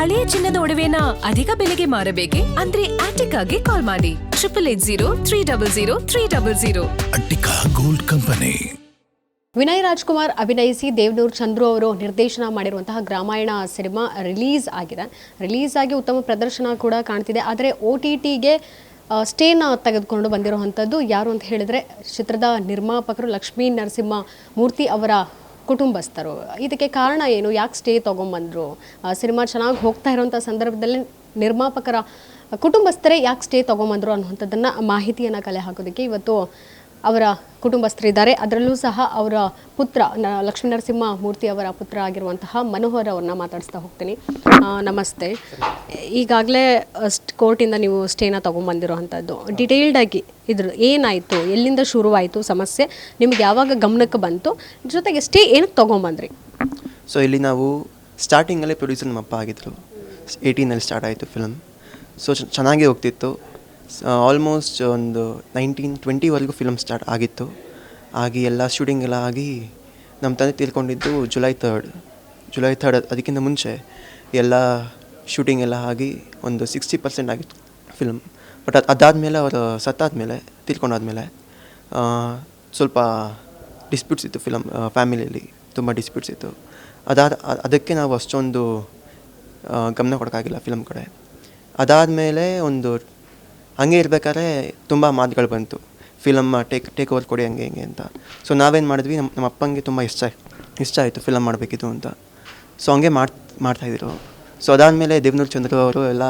ಹಳೆಯ ಚಿನ್ನದ ಒಡವೆನ ಅಧಿಕ ಬೆಲೆಗೆ ಮಾರಬೇಕೆ? ಅಂದ್ರೆ ಆಟಿಕಾಗೆ ಕಾಲ್ ಮಾಡಿ 8880 ಅಟ್ಟಿಕಾ ಗೋಲ್ಡ್ ಕಂಪನಿ. ವಿನಯ್ ರಾಜ್ಕುಮಾರ್ ಅಭಿನಯಿಸಿ ದೇವನೂರು ಚಂದ್ರು ಅವರು ನಿರ್ದೇಶನ ಮಾಡಿರುವಂತಹ ಗ್ರಾಮಾಯಣ ಸಿನಿಮಾ ರಿಲೀಸ್ ಆಗಿ ಉತ್ತಮ ಪ್ರದರ್ಶನ ಕೂಡ ಕಾಣ್ತಿದೆ. ಆದರೆ OTTಗೆ ಸ್ಟೇನ ತೆಗೆದುಕೊಂಡು ಬಂದಿರುವಂಥದ್ದು ಯಾರು ಅಂತ ಹೇಳಿದರೆ ಚಿತ್ರದ ನಿರ್ಮಾಪಕರು ಲಕ್ಷ್ಮೀ ನರಸಿಂಹ ಮೂರ್ತಿ ಅವರ ಕುಟುಂಬಸ್ಥರು. ಇದಕ್ಕೆ ಕಾರಣ ಏನು? ಯಾಕೆ ಸ್ಟೇ ತೊಗೊಂಬಂದರು? ಸಿನಿಮಾ ಚೆನ್ನಾಗಿ ಹೋಗ್ತಾ ಇರುವಂಥ ಸಂದರ್ಭದಲ್ಲಿ ನಿರ್ಮಾಪಕರ ಕುಟುಂಬಸ್ಥರೇ ಯಾಕೆ ಸ್ಟೇ ತೊಗೊಂಬಂದರು ಅನ್ನುವಂಥದ್ದನ್ನು ಮಾಹಿತಿಯನ್ನು ಕಲೆ ಹಾಕೋದಕ್ಕೆ ಇವತ್ತು ಅವರ ಕುಟುಂಬಸ್ಥರಿದ್ದಾರೆ. ಅದರಲ್ಲೂ ಸಹ ಅವರ ಪುತ್ರ ಲಕ್ಷ್ಮೀ ನರಸಿಂಹ ಮೂರ್ತಿ ಅವರ ಪುತ್ರ ಆಗಿರುವಂತಹ ಮನೋಹರ್ ಅವ್ರನ್ನ ಮಾತಾಡಿಸ್ತಾ ಹೋಗ್ತೀನಿ. ನಮಸ್ತೆ. ಈಗಾಗಲೇ ಕೋರ್ಟಿಂದ ನೀವು ಸ್ಟೇನ ತೊಗೊಂಬಂದಿರೋವಂಥದ್ದು, ಡಿಟೇಲ್ಡಾಗಿ ಇದ್ರ ಏನಾಯಿತು, ಎಲ್ಲಿಂದ ಶುರುವಾಯಿತು ಸಮಸ್ಯೆ, ನಿಮ್ಗೆ ಯಾವಾಗ ಗಮನಕ್ಕೆ ಬಂತು, ಜೊತೆಗೆ ಸ್ಟೇ ಏನಕ್ಕೆ ತೊಗೊಂಬಂದ್ರಿ? ಸೊ ಇಲ್ಲಿ ನಾವು ಸ್ಟಾರ್ಟಿಂಗಲ್ಲೇ ಪ್ರೊಡ್ಯೂಸರ್ ನಮ್ಮ ಅಪ್ಪ ಆಗಿದ್ದರು. 18ನಲ್ಲಿ ಸ್ಟಾರ್ಟ್ ಆಯಿತು ಫಿಲಮ್. ಸೊ ಚೆನ್ನಾಗೇ ಹೋಗ್ತಿತ್ತು. ಆಲ್ಮೋಸ್ಟ್ ಒಂದು 19-20ವರೆಗೂ ಫಿಲಮ್ ಸ್ಟಾರ್ಟ್ ಆಗಿತ್ತು. ಆಗಿ ಎಲ್ಲ ಶೂಟಿಂಗ್ ಎಲ್ಲ ಆಗಿ ನಮ್ಮ ತಂದೆ ತೀರ್ಕೊಂಡಿದ್ದು ಜುಲೈ 3rd. ಅದಕ್ಕಿಂತ ಮುಂಚೆ ಎಲ್ಲ ಶೂಟಿಂಗ್ ಎಲ್ಲ ಆಗಿ ಒಂದು 60% ಆಗಿತ್ತು ಫಿಲಮ್. ಬಟ್ ಅದಾದಮೇಲೆ ಅವರು ಸತ್ತಾದಮೇಲೆ, ತೀರ್ಕೊಂಡಾದ್ಮೇಲೆ ಸ್ವಲ್ಪ ಡಿಸ್ಪ್ಯೂಟ್ಸ್ ಇತ್ತು ಫಿಲಮ್ ಫ್ಯಾಮಿಲಿಯಲ್ಲಿ, ತುಂಬ ಡಿಸ್ಪ್ಯೂಟ್ಸ್ ಇತ್ತು. ಅದಕ್ಕೆ ನಾವು ಅಷ್ಟೊಂದು ಗಮನ ಕೊಡೋಕ್ಕಾಗಿಲ್ಲ ಫಿಲಮ್ ಕಡೆ. ಅದಾದಮೇಲೆ ಒಂದು ಹಂಗೆ ಇರಬೇಕಾದ್ರೆ ತುಂಬ ಮಾತುಗಳು ಬಂತು, ಫಿಲಮ್ ಟೇಕ್ ಓವರ್ ಕೊಡಿ ಹಂಗೆ ಹಿಂಗೆ ಅಂತ. ಸೊ ನಾವೇನು ಮಾಡಿದ್ವಿ, ನಮ್ಮ ಅಪ್ಪಂಗೆ ತುಂಬ ಇಷ್ಟ ಆಯಿತು ಫಿಲಮ್ ಮಾಡಬೇಕಿತ್ತು ಅಂತ. ಸೊ ಹಂಗೆ ಮಾಡ್ತಾಯಿದ್ರು. ಸೊ ಅದಾದಮೇಲೆ ದೇವನೂರು ಚಂದ್ರು ಅವರು ಎಲ್ಲ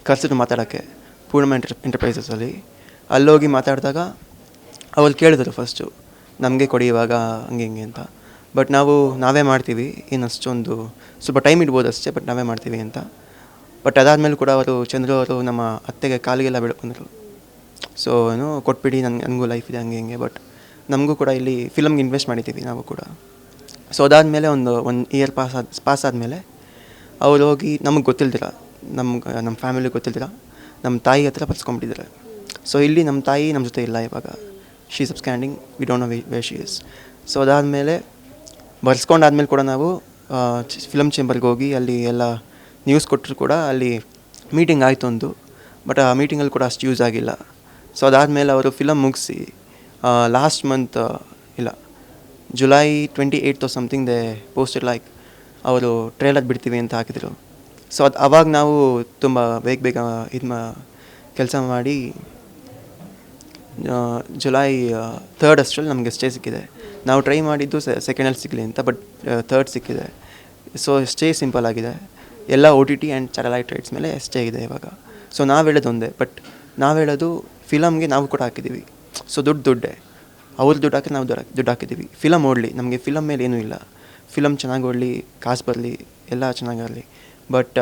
ಕರೆಸಿದ್ರು ಮಾತಾಡೋಕ್ಕೆ ಪೂರ್ಣಿಮಾ ಎಂಟರ್ಪ್ರೈಸಸಲ್ಲಿ. ಅಲ್ಲೋಗಿ ಮಾತಾಡಿದಾಗ ಅವ್ರು ಕೇಳಿದ್ರು ಫಸ್ಟು ನಮಗೆ ಕೊಡಿ ಇವಾಗ ಹಂಗೆ ಹಿಂಗೆ ಅಂತ. ಬಟ್ ನಾವೇ ಮಾಡ್ತೀವಿ, ಏನು ಅಷ್ಟೊಂದು ಸ್ವಲ್ಪ ಟೈಮ್ ಇಡ್ಬೋದು ಅಷ್ಟೇ, ಬಟ್ ನಾವೇ ಮಾಡ್ತೀವಿ ಅಂತ. ಬಟ್ ಅದಾದಮೇಲೆ ಕೂಡ ಅವರು ಚಂದ್ರು ಅವರು ನಮ್ಮ ಅತ್ತೆಗೆ ಕಾಲಿಗೆಲ್ಲ ಬೆಳ್ಕೊಂಡ್ರು. ಸೊ ಕೊಟ್ಬಿಡಿ, ನನಗೂ ಲೈಫ್ ಇದೆ ಹಂಗೆ ಹಿಂಗೆ. ಬಟ್ ನಮಗೂ ಕೂಡ ಇಲ್ಲಿ ಫಿಲಮ್ಗೆ ಇನ್ವೆಸ್ಟ್ ಮಾಡಿದ್ದೀವಿ ನಾವು ಕೂಡ. ಸೊ ಅದಾದಮೇಲೆ ಒಂದು ಇಯರ್ ಪಾಸ್ ಆದಮೇಲೆ ಅವ್ರು ಹೋಗಿ ನಮಗೆ ಗೊತ್ತಿಲ್ದಿರ, ನಮ್ಮ ಫ್ಯಾಮಿಲಿಗೆ ಗೊತ್ತಿಲ್ದಿರ ನಮ್ಮ ತಾಯಿ ಹತ್ರ ಬರ್ಸ್ಕೊಂಬಿಟ್ಟಿದ್ದಾರೆ. ಸೊ ಇಲ್ಲಿ ನಮ್ಮ ತಾಯಿ ನಮ್ಮ ಜೊತೆ ಇಲ್ಲ ಇವಾಗ. She is absconding, we don't know where she is. So ಅದಾದಮೇಲೆ ಬರ್ಸ್ಕೊಂಡಾದ್ಮೇಲೆ ಕೂಡ ನಾವು ಫಿಲಮ್ ಚೇಂಬರ್ಗೆ ಹೋಗಿ ಅಲ್ಲಿ ಎಲ್ಲ ನ್ಯೂಸ್ ಕೊಟ್ಟರು ಕೂಡ ಅಲ್ಲಿ ಮೀಟಿಂಗ್ ಆಯಿತು ಒಂದು. ಬಟ್ ಆ ಮೀಟಿಂಗಲ್ಲಿ ಕೂಡ ಅಷ್ಟು ಯೂಸ್ ಆಗಿಲ್ಲ. ಸೊ ಅದಾದಮೇಲೆ ಅವರು ಫಿಲಮ್ ಮುಗಿಸಿ last month July 28th something they posted like ಅವರು ಟ್ರೇಲರ್ ಬಿಡ್ತೀವಿ ಅಂತ ಹಾಕಿದರು. ಸೊ ಅವಾಗ ನಾವು ತುಂಬ ಬೇಗ ಕೆಲಸ ಮಾಡಿ ಜುಲೈ 3rd ಅಷ್ಟರಲ್ಲಿ ನಮಗೆ ಸ್ಟೇ ಸಿಕ್ಕಿದೆ. ನಾವು ಟ್ರೈ ಮಾಡಿದ್ದು ಸೆಕೆಂಡಲ್ಲಿ ಸಿಗಲಿ ಅಂತ, ಬಟ್ 3rd ಸಿಕ್ಕಿದೆ. ಸೊ ಸ್ಟೇ ಸಿಂಪಲ್ ಆಗಿದೆ, ಎಲ್ಲ OTT ಆ್ಯಂಡ್ ಸ್ಯಾಟಲೈಟ್ ರೈಟ್ಸ್ ಮೇಲೆ ಸ್ಟೇ ಇದೆ ಇವಾಗ. ಸೊ ನಾವು ಹೇಳೋದು ಒಂದೇ, ಬಟ್ ನಾವು ಹೇಳೋದು ಫಿಲಮ್ಗೆ ನಾವು ಕೂಡ ಹಾಕಿದ್ದೀವಿ. ಸೊ ದುಡ್ಡೇ ಅವ್ರು ದುಡ್ಡು ಹಾಕಿ ನಾವು ದುಡ್ಡು ಹಾಕಿದ್ದೀವಿ. ಫಿಲಮ್ ಓಡಲಿ, ನಮಗೆ ಫಿಲಮ್ ಮೇಲೆ ಏನೂ ಇಲ್ಲ. ಫಿಲಮ್ ಚೆನ್ನಾಗಿ ಓಡಲಿ, ಕಾಸು ಬರಲಿ, ಎಲ್ಲ ಚೆನ್ನಾಗಿರಲಿ. ಬಟ್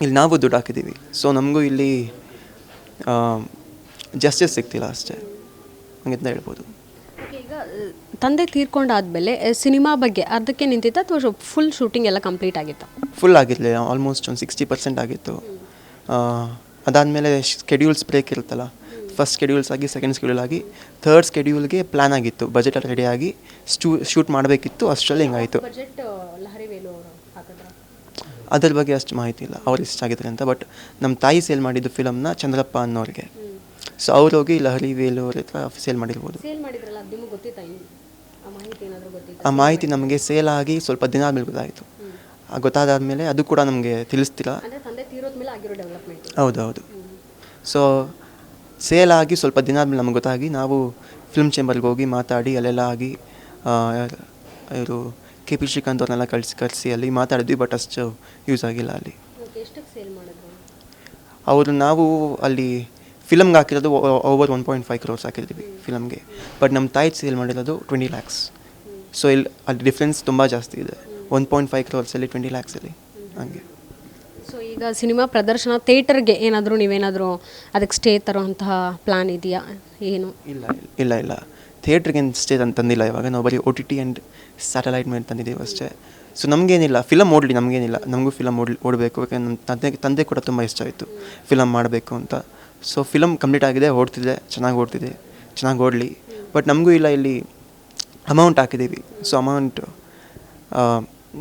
ಇಲ್ಲಿ ನಾವು ದುಡ್ಡು ಹಾಕಿದ್ದೀವಿ. ಸೊ ನಮಗೂ ಇಲ್ಲಿ ಜಸ್ಟಿಸ್ ಸಿಗ್ತಿಲ್ಲ ಅಷ್ಟೇ, ಹಂಗಂತ ಹೇಳ್ಬೋದು. ಈಗ ತಂದೆ ತೀರ್ಕೊಂಡಾದ್ಮೇಲೆ ಸಿನಿಮಾ ಬಗ್ಗೆ ಅರ್ಧಕ್ಕೆ ನಿಂತಿತ್ತು ಅಥವಾ ಫುಲ್ ಶೂಟಿಂಗ್ ಎಲ್ಲ ಕಂಪ್ಲೀಟ್ ಆಗಿತ್ತು? ಫುಲ್ ಆಗಿರಲಿಲ್ಲ, ಆಲ್ಮೋಸ್ಟ್ ಒಂದು 60% ಆಗಿತ್ತು. ಅದಾದಮೇಲೆ ಸ್ಕೆಡ್ಯೂಲ್ಸ್ ಬ್ರೇಕ್ ಇರುತ್ತಲ್ಲ, ಫಸ್ಟ್ ಸ್ಕೆಡ್ಯೂಲ್ಸ್ ಆಗಿ ಸೆಕೆಂಡ್ ಸ್ಕೆಡ್ಯೂಲ್ ಆಗಿ 3rd ಸ್ಕೆಡ್ಯೂಲ್ಗೆ ಪ್ಲ್ಯಾನ್ ಆಗಿತ್ತು, ಬಜೆಟಲ್ಲಿ ರೆಡಿಯಾಗಿ ಶೂಟ್ ಮಾಡಬೇಕಿತ್ತು. ಅಷ್ಟರಲ್ಲಿ ಹಿಂಗಾಯಿತು. ಅದ್ರ ಬಗ್ಗೆ ಅಷ್ಟು ಮಾಹಿತಿ ಇಲ್ಲ, ಅವ್ರು ಇಷ್ಟ ಆಗಿದ್ದಾರೆ ಅಂತ. ಬಟ್ ನಮ್ಮ ತಾಯಿ ಸೇಲ್ ಮಾಡಿದ್ದು ಫಿಲಮ್ನ ಚಂದ್ರಪ್ಪ ಅನ್ನೋರಿಗೆ. ಸೊ ಅವ್ರು ಹೋಗಿ ಲಹರಿ ವೇಲು ಅವ್ರ ಹತ್ರ ಸೇಲ್ ಮಾಡಿರ್ಬೋದು. ಆ ಮಾಹಿತಿ ನಮಗೆ ಸೇಲ್ ಆಗಿ ಸ್ವಲ್ಪ ದಿನ ಆದಮೇಲೆ ಗೊತ್ತಾಯಿತು. ಗೊತ್ತಾದಾದ್ಮೇಲೆ ಅದು ಕೂಡ ನಮಗೆ ತಿಳಿಸ್ತಿಲ್ಲ. ಹೌದು. ಸೊ ಸೇಲ್ ಆಗಿ ಸ್ವಲ್ಪ ದಿನ ಆದಮೇಲೆ ನಮ್ಗೆ ಗೊತ್ತಾಗಿ ನಾವು ಫಿಲ್ಮ್ ಚೇಂಬರ್ಗೆ ಹೋಗಿ ಮಾತಾಡಿ ಅಲ್ಲೆಲ್ಲ ಆಗಿ ಇವರು KP ಶ್ರೀಕಾಂತ್ ಅವ್ರನ್ನೆಲ್ಲ ಕರೆಸಿ ಅಲ್ಲಿ ಮಾತಾಡಿದ್ವಿ. ಬಟ್ ಅಷ್ಟು ಯೂಸ್ ಆಗಿಲ್ಲ ಅಲ್ಲಿ. ನಾವು ಅಲ್ಲಿ ಫಿಲಮ್ಗೆ ಹಾಕಿರೋದು ಓವರ್ 1.5 crores ಹಾಕಿರ್ತೀವಿ ಫಿಲಮ್ಗೆ. ಬಟ್ ನಮ್ಮ ತಾಯಿ ಸೇಲ್ ಮಾಡಿರೋದು 20 lakhs. ಸೊ ಇಲ್ಲಿ ಅಲ್ಲಿ ಡಿಫ್ರೆನ್ಸ್ ತುಂಬ ಜಾಸ್ತಿ ಇದೆ. 1.5 crores 20 lakhs ಹಂಗೆ. ಸೊ ಈಗ ಸಿನಿಮಾ ಪ್ರದರ್ಶನ ಥಿಯೇಟರ್ಗೆ ಏನಾದರೂ ನೀವೇನಾದರೂ ಅದಕ್ಕೆ ಸ್ಟೇ ತರೋಂತಹ ಪ್ಲಾನ್ ಇದೆಯಾ? ಏನು ಇಲ್ಲ ಥಿಯೇಟ್ರಿಗೆ ಸ್ಟೇ ತಂದಿಲ್ಲ. ಇವಾಗ ನಾವು ಬರೀ OTT ಆ್ಯಂಡ್ ಸ್ಯಾಟಲೈಟ್ ಮೇಲೆ ತಂದಿದ್ದೀವಿ ಅಷ್ಟೇ. ಸೊ ನಮಗೇನಿಲ್ಲ, ಫಿಲಮ್ ಓಡಲಿ, ನಮಗೇನಿಲ್ಲ, ನಮಗೂ ಫಿಲಮ್ ಓಡಬೇಕು. ಯಾಕಂದ್ರೆ ನಮ್ಮ ತಂದೆ ಕೂಡ ತುಂಬ ಇಷ್ಟ ಆಯಿತು ಫಿಲಮ್ ಮಾಡಬೇಕು ಅಂತ. ಸೊ ಫಿಲಮ್ ಕಂಪ್ಲೀಟ್ ಆಗಿದೆ, ಚೆನ್ನಾಗಿ ಓಡಲಿ. ಬಟ್ ನಮಗೂ ಇಲ್ಲ, ಇಲ್ಲಿ ಅಮೌಂಟ್ ಹಾಕಿದ್ದೀವಿ. ಸೊ ಅಮೌಂಟ್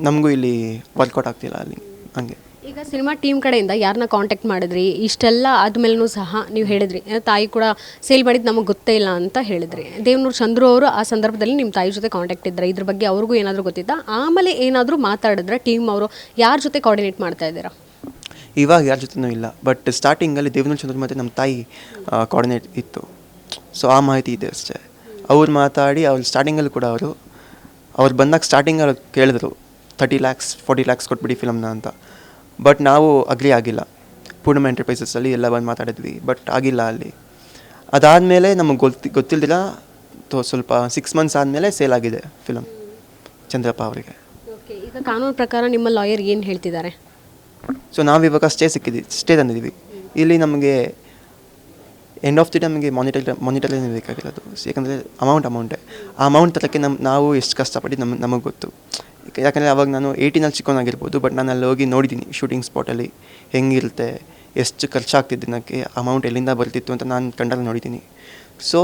ನಮಗೂ ಇಲ್ಲಿ ವರ್ಕೌಟ್ ಆಗ್ತಿಲ್ಲ ಅಲ್ಲಿ, ಹಂಗೆ. ಈಗ ಸಿನಿಮಾ ಟೀಮ್ ಕಡೆಯಿಂದ ಯಾರನ್ನ ಕಾಂಟ್ಯಾಕ್ಟ್ ಮಾಡಿದ್ರಿ? ಇಷ್ಟೆಲ್ಲ ಆದಮೇಲೂ ಸಹ ನೀವು ಹೇಳಿದ್ರಿ ತಾಯಿ ಕೂಡ ಸೇಲ್ ಮಾಡಿದ್ದು ನಮಗೆ ಗೊತ್ತೇ ಇಲ್ಲ ಅಂತ ಹೇಳಿದ್ರಿ. ದೇವನೂರು ಚಂದ್ರು ಅವರು ಆ ಸಂದರ್ಭದಲ್ಲಿ ನಿಮ್ಮ ತಾಯಿ ಜೊತೆ ಕಾಂಟ್ಯಾಕ್ಟ್ ಇದ್ದಾರೆ, ಇದ್ರ ಬಗ್ಗೆ ಅವ್ರಿಗೂ ಏನಾದರೂ ಗೊತ್ತಿತ್ತಾ? ಆಮೇಲೆ ಏನಾದರೂ ಮಾತಾಡಿದ್ರೆ ಟೀಮ್ ಅವರು ಯಾರ ಜೊತೆ ಕೋಆರ್ಡಿನೇಟ್ ಮಾಡ್ತಾ ಇದ್ದೀರಾ? ಇವಾಗ ಯಾರ ಜೊತೆನೂ ಇಲ್ಲ, ಬಟ್ ಸ್ಟಾರ್ಟಿಂಗಲ್ಲಿ ದೇವನೂರು ಚಂದ್ರ ಮತ್ತು ನಮ್ಮ ತಾಯಿ ಕೋಆರ್ಡಿನೇಟ್ ಇತ್ತು. ಸೊ ಆ ಮಾಹಿತಿ ಇದೆ ಅಷ್ಟೇ. ಅವ್ರು ಮಾತಾಡಿ ಅವ್ರು ಸ್ಟಾರ್ಟಿಂಗಲ್ಲಿ ಕೂಡ ಅವ್ರು ಬಂದಾಗ ಸ್ಟಾರ್ಟಿಂಗಲ್ಲಿ ಕೇಳಿದ್ರು 30 lakhs 40 lakhs ಕೊಟ್ಬಿಡಿ ಫಿಲಮ್ನ ಅಂತ. ಬಟ್ ನಾವು ಅಗ್ರಿ ಆಗಿಲ್ಲ. ಪೂರ್ಣಿಮಾ ಎಂಟರ್ಪ್ರೈಸಸ್ಸಲ್ಲಿ ಎಲ್ಲ ಬಂದು ಮಾತಾಡಿದ್ವಿ, ಬಟ್ ಆಗಿಲ್ಲ ಅಲ್ಲಿ. ಅದಾದಮೇಲೆ ನಮಗೆ ಗೊತ್ತಿಲ್ದಿಲ್ಲ ಸ್ವಲ್ಪ 6 months ಆದಮೇಲೆ ಸೇಲ್ ಆಗಿದೆ ಫಿಲಮ್ ಚಂದ್ರಪ್ಪ ಅವರಿಗೆ. ಓಕೆ, ಈಗ ಕಾನೂನು ಪ್ರಕಾರ ನಿಮ್ಮ ಲಾಯರ್ ಏನು ಹೇಳ್ತಿದ್ದಾರೆ? ಸೊ ನಾವಿವಾಗ ಸ್ಟೇ ತಂದಿದ್ದೀವಿ. ಇಲ್ಲಿ ನಮಗೆ ಎಂಡ್ ಆಫ್ ದಿ ಡೇ ನಮಗೆ ಮಾನಿಟರಿನೇ ಬೇಕಾಗಿರೋದು. ಯಾಕಂದರೆ ಅಮೌಂಟೇ ಆ ಅಮೌಂಟ್ ತರಕ್ಕೆ ನಾವು ಎಷ್ಟು ಕಷ್ಟಪಟ್ಟು ನಮಗೆ ಗೊತ್ತು. ಯಾಕಂದರೆ ಅವಾಗ ನಾನು 18 ಚಿಕ್ಕವನಾಗಿರ್ಬೋದು, ಬಟ್ ನಾನು ಅಲ್ಲಿ ಹೋಗಿ ನೋಡಿದ್ದೀನಿ ಶೂಟಿಂಗ್ ಸ್ಪಾಟಲ್ಲಿ ಹೆಂಗಿರುತ್ತೆ, ಎಷ್ಟು ಖರ್ಚಾಗ್ತಿದ್ದು ದಿನಕ್ಕೆ, ಅಮೌಂಟ್ ಎಲ್ಲಿಂದ ಬರ್ತಿತ್ತು ಅಂತ ನಾನು ಕಂಡಲ್ಲಿ ನೋಡಿದ್ದೀನಿ. ಸೊ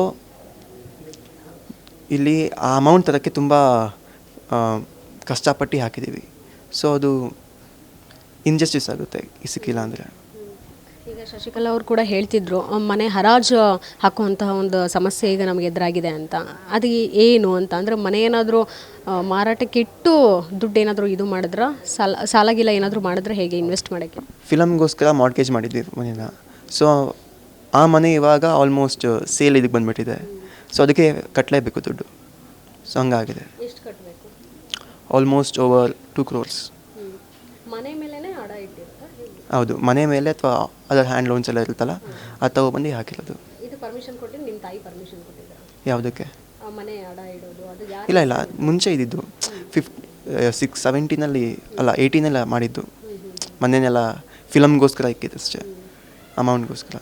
ಇಲ್ಲಿ ಆ ಅಮೌಂಟ್ ತರಕ್ಕೆ ತುಂಬ ಕಷ್ಟಪಟ್ಟು ಹಾಕಿದ್ದೀವಿ. ಸೊ ಅದು ಇಂಜಸ್ಟಿಸ್ ಆಗುತ್ತೆ ಸಿಕ್ಕಿಲ್ಲ ಅಂದರೆ. ಈಗ ಶಶಿಕಲಾ ಅವರು ಕೂಡ ಹೇಳ್ತಿದ್ರು ಮನೆ ಹರಾಜು ಹಾಕುವಂತಹ ಒಂದು ಸಮಸ್ಯೆ ಈಗ ನಮಗೆ ಎದುರಾಗಿದೆ ಅಂತ. ಅದು ಏನು ಅಂತ ಅಂದರೆ ಮನೆ ಏನಾದರೂ ಮಾರಾಟಕ್ಕೆ ಇಟ್ಟು ದುಡ್ಡು ಏನಾದರೂ ಇದು ಮಾಡಿದ್ರೆ ಸಾಲಾಗಿಲ್ಲ ಏನಾದರೂ ಮಾಡಿದ್ರೆ ಹೇಗೆ ಇನ್ವೆಸ್ಟ್ ಮಾಡೋಕ್ಕೆ? ಫಿಲಮ್ಗೋಸ್ಕರ ಮಾರ್ಟ್ಗೇಜ್ ಮಾಡಿದ್ವಿ ಮನೇನ. ಸೊ ಆ ಮನೆ ಇವಾಗ ಆಲ್ಮೋಸ್ಟ್ ಸೇಲ್ ಇದಕ್ಕೆ ಬಂದುಬಿಟ್ಟಿದೆ. ಸೊ ಅದಕ್ಕೆ ಕಟ್ಟಲೇಬೇಕು ದುಡ್ಡು. ಸೊ ಹಂಗಾಗಿದೆ. ಎಷ್ಟು ಕಟ್ಟಬೇಕು? Almost over 2 crores. ಮನೆ ಮೇಲೇ ಅಡ ಇಟ್ಟಿರುತ್ತಾ? ಹೌದು, ಮನೆ ಮೇಲೆ ಅಥವಾ ಅದರ ಹ್ಯಾಂಡ್ ಲೋನ್ಸ್ ಎಲ್ಲ ಇರುತ್ತಲ್ಲ ಅದು ತಗೊಬಂದು ಹಾಕಿರೋದು. ಇದು ಪರ್ಮಿಷನ್ ಕೊಟ್ಟು ನಿಮ್ಮ ತಾಯಿ ಪರ್ಮಿಷನ್ ಕೊಟ್ಟಿದ್ದಾರೆ ಯಾವುದಕ್ಕೆ? ಮನೆ ಅಡ ಇಡೋದು ಅದು ಯಾರು? ಇಲ್ಲ ಮುಂಚೆ ಇದ್ದಿದ್ದು 17ನಲ್ಲಿ ಅಲ್ಲ 18 ಮಾಡಿದ್ದು. ಮನೆಯೆಲ್ಲ ಫಿಲಮ್ಗೋಸ್ಕರ ಇಕ್ಕಿದ್ದಷ್ಟೇ, ಅಮೌಂಟ್ಗೋಸ್ಕರ.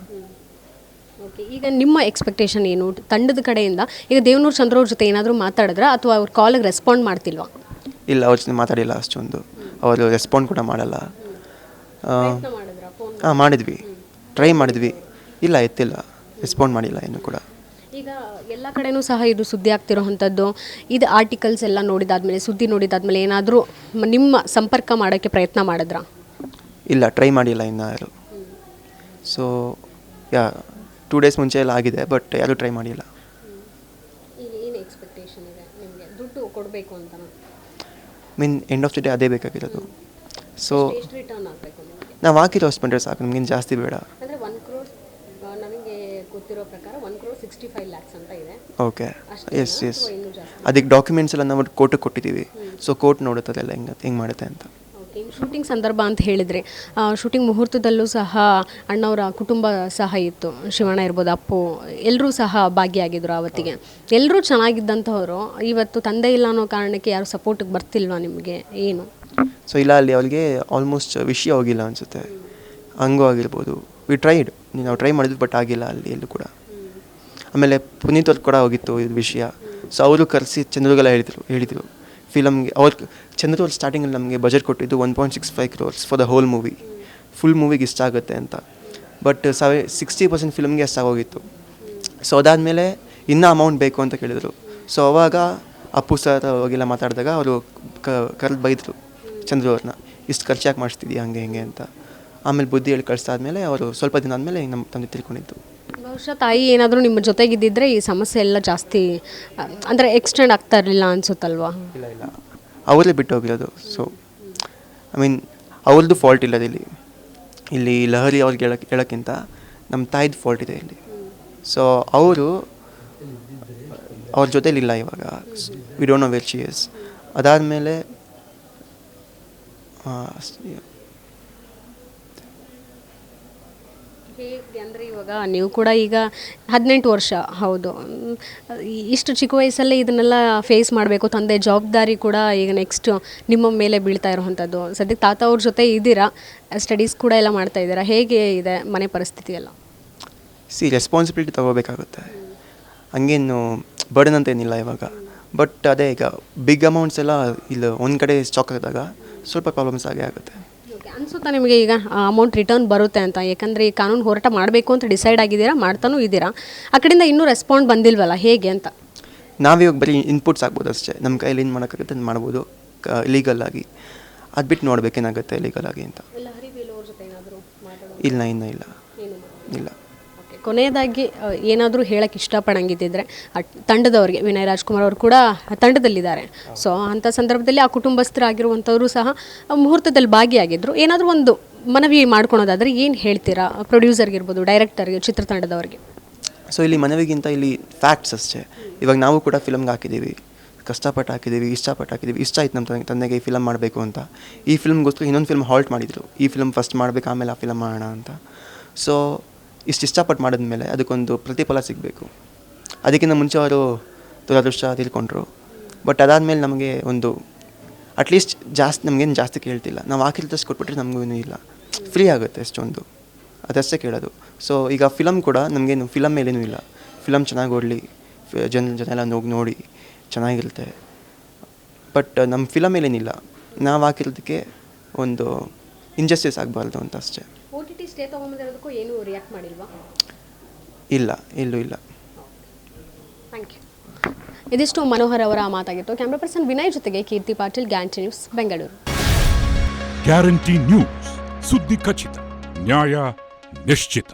ಓಕೆ, ಈಗ ನಿಮ್ಮ ಎಕ್ಸ್ಪೆಕ್ಟೇಷನ್ ಏನು ತಂಡದ ಕಡೆಯಿಂದ? ಈಗ ದೇವನೂರು ಚಂದ್ರ ಅವ್ರ ಜೊತೆ ಏನಾದರೂ ಮಾತಾಡಿದ್ರೆ ಅಥವಾ ಅವ್ರ ಕಾಲಿಗೆ ರೆಸ್ಪಾಂಡ್ ಮಾಡ್ತಿಲ್ವಾ? ಇಲ್ಲ, ಅವ್ರ ಜೊತೆ ಮಾತಾಡಿಲ್ಲ ಅಷ್ಟೊಂದು. ಅವರು ರೆಸ್ಪಾಂಡ್ ಕೂಡ ಮಾಡಲ್ಲ. ಮಾಡಿದ್ವಿ, ಟ್ರೈ ಮಾಡಿದ್ವಿ, ಇಲ್ಲ ಎತ್ತಿಲ್ಲ, ರೆಸ್ಪಾಂಡ್ ಮಾಡಿಲ್ಲ ಏನು ಕೂಡ. ಈಗ ಎಲ್ಲ ಕಡೆನೂ ಸಹ ಇದು ಸುದ್ದಿ ಆಗ್ತಿರೋವಂಥದ್ದು. ಇದು ಆರ್ಟಿಕಲ್ಸ್ ಎಲ್ಲ ನೋಡಿದಾದ್ಮೇಲೆ, ಸುದ್ದಿ ನೋಡಿದಾದ್ಮೇಲೆ ಏನಾದರೂ ನಿಮ್ಮ ಸಂಪರ್ಕ ಮಾಡೋಕ್ಕೆ ಪ್ರಯತ್ನ ಮಾಡಿದ್ರಾ? ಇಲ್ಲ, ಟ್ರೈ ಮಾಡಿಲ್ಲ ಇನ್ನು ಯಾರು. ಸೊ 2 days ಮುಂಚೆ ಎಲ್ಲ ಆಗಿದೆ, ಬಟ್ ಯಾರೂ ಟ್ರೈ ಮಾಡಿಲ್ಲ. ಈಗ ಏನು ಎಕ್ಸ್ಪೆಕ್ಟೇಷನ್ ಇದೆ ನಿಮಗೆ? ದುಡ್ಡು ಕೊಡಬೇಕು ಅಂತ ಎಂಡ್ ಆಫ್ ದಿ ಡೇ ಅದೇ ಬೇಕಾಗಿರೋದು. ಸೊ ಎಷ್ಟು ರಿಟರ್ನ್ ಆಗಬೇಕು ನಿಮಗೆ? ನಾವು ಹಾಕಿರೋ ಸ್ಪೆಂಡ್ರೆ ಸಾಕು, ನಮಗೇನು ಜಾಸ್ತಿ ಬೇಡ. ಅಂದರೆ 1 crore ನನಗೆ ಗೊತ್ತಿರೋ ಪ್ರಕಾರ 1.65 crore ಅಂತ ಇದೆ. Okay, S. ಅದಕ್ಕೆ ಡಾಕ್ಯುಮೆಂಟ್ಸ್ ಎಲ್ಲ ನಾವು ಕೋರ್ಟಿಗೆ ಕೊಟ್ಟಿದ್ದೀವಿ. ಸೊ ಕೋರ್ಟ್ ನೋಡುತ್ತದೆಲ್ಲ ಹೆಂಗೆ ಮಾಡುತ್ತೆ ಅಂತ. ಓಕೆ, ಶೂಟಿಂಗ್ ಸಂದರ್ಭ ಅಂತ ಹೇಳಿದರೆ ಶೂಟಿಂಗ್ ಮುಹೂರ್ತದಲ್ಲೂ ಸಹ ಅಣ್ಣವರ ಕುಟುಂಬ ಸಹ ಇತ್ತು. ಶಿವಣ್ಣ ಇರ್ಬೋದು, ಅಪ್ಪು, ಎಲ್ಲರೂ ಸಹ ಭಾಗಿಯಾಗಿದ್ದರು ಆವತ್ತಿಗೆ. ಎಲ್ಲರೂ ಚೆನ್ನಾಗಿದ್ದಂಥವ್ರು ಇವತ್ತು ತಂದೆ ಇಲ್ಲ ಅನ್ನೋ ಕಾರಣಕ್ಕೆ ಯಾರು ಸಪೋರ್ಟಿಗೆ ಬರ್ತಿಲ್ವಾ ನಿಮಗೆ? ಏನು? ಸೊ ಇಲ್ಲ, ಅಲ್ಲಿ ಅವಳಿಗೆ ಆಲ್ಮೋಸ್ಟ್ ವಿಷಯ ಹೋಗಿಲ್ಲ ಅನಿಸುತ್ತೆ. ಹಂಗೂ ಆಗಿರ್ಬೋದು. ನಾವು ಟ್ರೈ ಮಾಡಿದ್ವಿ, ಬಟ್ ಆಗಿಲ್ಲ ಅಲ್ಲಿ ಎಲ್ಲೂ ಕೂಡ. ಆಮೇಲೆ ಪುನೀತ್ ಅವ್ರು ಕೂಡ ಹೋಗಿತ್ತು ಇದು ವಿಷಯ. ಸೊ ಅವರು ಕರೆಸಿ ಚಂದ್ರಗೆಲ್ಲ ಹೇಳಿದರು ಫಿಲಮ್ಗೆ. ಚಂದ್ರ ಅವ್ರು ಸ್ಟಾರ್ಟಿಂಗಲ್ಲಿ ನಮಗೆ ಬಜೆಟ್ ಕೊಟ್ಟಿದ್ದು 1.65 crores for the whole movie. Full ಮೂವಿಗೆ ಇಷ್ಟ ಆಗುತ್ತೆ ಅಂತ. ಬಟ್ 60% ಫಿಲಮ್ಗೆ ಅಷ್ಟಾಗೋಗಿತ್ತು. ಸೊ ಅದಾದಮೇಲೆ ಇನ್ನೂ ಅಮೌಂಟ್ ಬೇಕು ಅಂತ ಕೇಳಿದರು. ಸೊ ಅವಾಗ ಅಪ್ಪು ಸರ್ ಅವಾಗೆಲ್ಲ ಮಾತಾಡಿದಾಗ ಅವರು ಕರೆದು ಬೈದರು ಚಂದ್ರು ಅವ್ರನ್ನ, ಇಷ್ಟು ಖರ್ಚಾಗಿ ಮಾಡಿಸ್ತಿದ್ದೀಯ ಹಂಗೆ ಹಿಂಗೆ ಅಂತ. ಆಮೇಲೆ ಬುದ್ಧಿ ಹೇಳಿ ಕಳಿಸ್ದಾದ್ಮೇಲೆ ಅವರು ಸ್ವಲ್ಪ ದಿನ ಆದಮೇಲೆ ನಮ್ಮ ತಂದೆ ತಿಳ್ಕೊಂಡಿದ್ದು. ಬಹುಶಃ ತಾಯಿ ಏನಾದರೂ ನಿಮ್ಮ ಜೊತೆಗಿದ್ದಿದ್ರೆ ಈ ಸಮಸ್ಯೆ ಎಲ್ಲ ಜಾಸ್ತಿ ಅಂದರೆ ಎಕ್ಸ್ಟೆಂಡ್ ಆಗ್ತಾ ಇರಲಿಲ್ಲ ಅನ್ಸುತ್ತಲ್ವಾ? ಇಲ್ಲ, ಅವರೇ ಬಿಟ್ಟು ಹೋಗಿರೋದು. ಸೊ ಅವ್ರದ್ದು ಫಾಲ್ಟ್ ಇಲ್ಲ ಇಲ್ಲಿ ಲಹರಿ ಅವ್ರಿಗೆ ಹೇಳೋಕ್ಕಿಂತ ನಮ್ಮ ತಾಯಿದು ಫಾಲ್ಟ್ ಇದೆ ಇಲ್ಲಿ. ಸೊ ಅವರು ಅವ್ರ ಜೊತೆಲಿಲ್ಲ ಇವಾಗ. V don't know where she is. ಅದಾದಮೇಲೆ ಹೇಗೆ ಅಂದರೆ ಇವಾಗ ನೀವು ಕೂಡ ಈಗ 18 ವರ್ಷ, ಹೌದು, ಇಷ್ಟು ಚಿಕ್ಕ ವಯಸ್ಸಲ್ಲೇ ಇದನ್ನೆಲ್ಲ ಫೇಸ್ ಮಾಡಬೇಕು. ತಂದೆ ಜವಾಬ್ದಾರಿ ಕೂಡ ಈಗ ನೆಕ್ಸ್ಟ್ ನಿಮ್ಮ ಮೇಲೆ ಬೀಳ್ತಾ ಇರೋವಂಥದ್ದು. ಸದ್ಯಕ್ಕೆ ತಾತ ಅವ್ರ ಜೊತೆ ಇದ್ದೀರಾ, ಸ್ಟಡೀಸ್ ಕೂಡ ಎಲ್ಲ ಮಾಡ್ತಾ ಇದ್ದೀರಾ. ಹೇಗೆ ಇದೆ ಮನೆ ಪರಿಸ್ಥಿತಿ ಎಲ್ಲ? ರೆಸ್ಪಾನ್ಸಿಬಿಲಿಟಿ ತೊಗೋಬೇಕಾಗುತ್ತೆ. ಹಂಗೇನು ಬರ್ಡನ್ ಅಂತ ಏನಿಲ್ಲ ಇವಾಗ. ಬಟ್ ಅದೇ ಈಗ ಬಿಗ್ ಅಮೌಂಟ್ಸ್ ಎಲ್ಲ ಇಲ್ಲ ಒಂದು ಕಡೆ ಸ್ಟಾಕ್ ಆದಾಗ ಸ್ವಲ್ಪ ಪ್ರಾಬ್ಲಮ್ಸ್ ಆಗೇ ಆಗುತ್ತೆ. ಅನಿಸುತ್ತಾ ನಿಮಗೆ ಈಗ ಅಮೌಂಟ್ ರಿಟರ್ನ್ ಬರುತ್ತೆ ಅಂತ? ಯಾಕಂದರೆ ಈ ಕಾನೂನು ಹೋರಾಟ ಮಾಡಬೇಕು ಅಂತ ಡಿಸೈಡ್ ಆಗಿದ್ದೀರಾ, ಮಾಡ್ತಾನೂ ಇದ್ದೀರಾ. ಆ ಕಡೆಯಿಂದ ಇನ್ನೂ ರೆಸ್ಪಾಂಡ್ ಬಂದಿಲ್ವಲ್ಲ, ಹೇಗೆ ಅಂತ? ನಾವಿವಾಗ ಬರೀ ಇನ್ಪುಟ್ಸ್ ಆಗ್ಬೋದು ಅಷ್ಟೇ. ನಮ್ಮ ಕೈಯಲ್ಲಿ ಏನು ಮಾಡೋಕ್ಕಾಗುತ್ತೆ ಅದು ಮಾಡ್ಬೋದು ಲೀಗಲ್ ಆಗಿ. ಅದು ಬಿಟ್ಟು ನೋಡ್ಬೇಕೇನಾಗುತ್ತೆ ಲೀಗಲ್ ಆಗಿ ಅಂತ. ಲಹರಿ ಇಲ್ಲ ಇನ್ನೂ ಇಲ್ಲ ಇಲ್ಲ. ಓಕೆ, ಕೊನೆಯದಾಗಿ ಏನಾದರೂ ಹೇಳಕ್ಕೆ ಇಷ್ಟಪಡಂಗಿದ್ದಿದ್ರೆ ಆ ತಂಡದವ್ರಿಗೆ, ವಿನಯ್ ರಾಜ್ಕುಮಾರ್ ಅವರು ಕೂಡ ಆ ತಂಡದಲ್ಲಿದ್ದಾರೆ, ಸೊ ಅಂಥ ಸಂದರ್ಭದಲ್ಲಿ ಆ ಕುಟುಂಬಸ್ಥರಾಗಿರುವಂಥವರು ಸಹ ಆ ಮುಹೂರ್ತದಲ್ಲಿ ಭಾಗಿಯಾಗಿದ್ದರು, ಏನಾದರೂ ಒಂದು ಮನವಿ ಮಾಡ್ಕೊಳೋದಾದರೆ ಏನು ಹೇಳ್ತೀರಾ ಪ್ರೊಡ್ಯೂಸರ್ಗಿರ್ಬೋದು, ಡೈರೆಕ್ಟರ್ಗೆ, ಚಿತ್ರತಂಡದವ್ರಿಗೆ? ಸೊ ಇಲ್ಲಿ ಮನವಿಗಿಂತ ಇಲ್ಲಿ ಫ್ಯಾಕ್ಟ್ಸ್ ಅಷ್ಟೇ. ಇವಾಗ ನಾವು ಕೂಡ ಫಿಲಮ್ಗೆ ಹಾಕಿದ್ದೀವಿ, ಕಷ್ಟಪಟ್ಟು ಹಾಕಿದ್ದೀವಿ, ಇಷ್ಟಪಟ್ಟು ಹಾಕಿದ್ದೀವಿ. ಇಷ್ಟ ಆಯ್ತು ನಮ್ಮ ತಂದೆಗೆ ಈ ಫಿಲಮ್ ಮಾಡಬೇಕು ಅಂತ. ಈ ಫಿಲ್ಮ್ಗೋಸ್ಕರ ಇನ್ನೊಂದು ಫಿಲ್ಮ್ ಹಾಲ್ಟ್ ಮಾಡಿದರು, ಈ ಫಿಲ್ಮ್ ಫಸ್ಟ್ ಮಾಡಬೇಕು ಆಮೇಲೆ ಆ ಫಿಲಮ್ ಮಾಡೋಣ ಅಂತ. ಸೊ ಇಷ್ಟಪಟ್ಟು ಮಾಡಿದ್ಮೇಲೆ ಅದಕ್ಕೊಂದು ಪ್ರತಿಫಲ ಸಿಗಬೇಕು. ಅದಕ್ಕಿಂತ ಮುಂಚೆ ಅವರು ದುರದೃಷ್ಟ ತಿಳ್ಕೊಂಡ್ರು. ಬಟ್ ಅದಾದಮೇಲೆ ನಮಗೆ ಒಂದು ಅಟ್ಲೀಸ್ಟ್ ನಮಗೇನು ಜಾಸ್ತಿ ಕೇಳ್ತಿಲ್ಲ, ನಾವು ಹಾಕಿರೋದಷ್ಟು ಕೊಟ್ಬಿಟ್ರೆ ನಮಗೂ ಏನೂ ಇಲ್ಲ, ಫ್ರೀ ಆಗುತ್ತೆ ಅಷ್ಟೊಂದು, ಅದಷ್ಟೇ ಕೇಳೋದು. ಸೊ ಈಗ ಫಿಲಮ್ ಕೂಡ ನಮಗೇನು ಫಿಲಮ್ ಮೇಲೇನೂ ಇಲ್ಲ, ಫಿಲಮ್ ಚೆನ್ನಾಗಿ ಓಡಲಿ, ಜನ ಎಲ್ಲ ನೋಡಿ ಚೆನ್ನಾಗಿರುತ್ತೆ. ಬಟ್ ನಮ್ಮ ಫಿಲಮ್ ಮೇಲೇನಿಲ್ಲ, ನಾವು ಹಾಕಿರೋದಕ್ಕೆ ಒಂದು ಇಂಜಸ್ಟಿಸ್ ಆಗಬಾರ್ದು ಅಂತ ಅಷ್ಟೇ. OTT ಸ್ಟೇ ತೊಗೊಂಬಂದಿರೋದಕ್ಕೂ ಏನೂ ರಿಯಾಕ್ಟ್ ಮಾಡಿಲ್ವಾ? ಇಲ್ಲ, ಎಲ್ಲೂ ಇಲ್ಲ. Thank you. ಇದಿಷ್ಟು ಮನೋಹರ್ ಅವರ ಮಾತಾಗಿತ್ತು. ಕ್ಯಾಮ್ರಾ ಪರ್ಸನ್ ವಿನಯ್ ಜೊತೆಗೆ Keerthi Patil, guarantee news, Bengaluru. Guarantee news, ಸುದ್ದಿ ಖಚಿತ, ನ್ಯಾಯ ನಿಶ್ಚಿತ.